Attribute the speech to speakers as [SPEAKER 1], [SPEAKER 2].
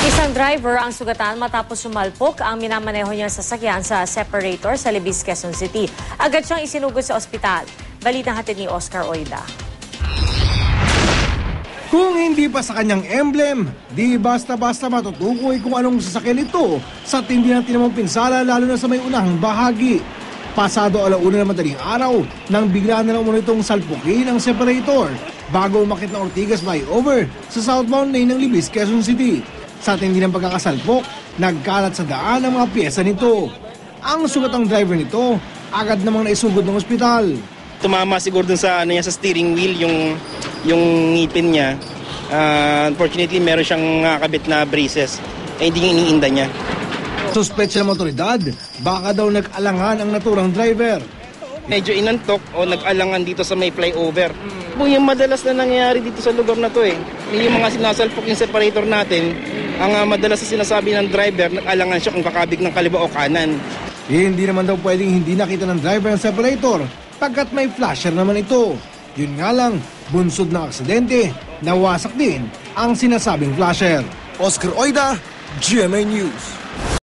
[SPEAKER 1] Isang driver ang sugatan matapos sumalpok ang minamaneho niyang sasakyan sa separator sa Libis, Quezon City. Agad siyang isinugod sa ospital. Balitang hatid ni Oscar Oida.
[SPEAKER 2] Kung hindi pa sa kanyang emblem, di basta-basta matutukoy kung anong sasakyan ito sa tindi ng tinamang pinsala lalo na sa may unahang bahagi. Pasado 1:00 ng madaling araw nang bigla na lang umano itong salpukin ang separator bago umakit ng Ortigas flyover sa southbound lane ng Libis, Quezon City. Sa tindi ng pagkakasalpok, nagkalat sa daan ang mga pyesa nito. Ang sugatang driver nito, agad namang naisugod ng ospital.
[SPEAKER 3] Tumama siguro dun sa sa steering wheel yung ngipin niya. Unfortunately, meron siyang nakakabit na braces. Hindi iniinda niya.
[SPEAKER 2] Suspetsya ng otoridad, baka daw nag-alangan ang naturang driver.
[SPEAKER 3] Medyo inantok o nag-alangan dito sa may flyover. Yung madalas na nangyayari dito sa lugar na to yung mga sinasalpok yung separator natin, ang madalas na sinasabi ng driver, nag-alangan siya kung kakabig ng kaliwa o kanan.
[SPEAKER 2] Hindi naman daw pwedeng hindi nakita ng driver ang separator pagkat may flasher naman ito. Yun nga lang, bunsod ng aksidente, nawasak din ang sinasabing flasher. Oscar Oida, GMA News.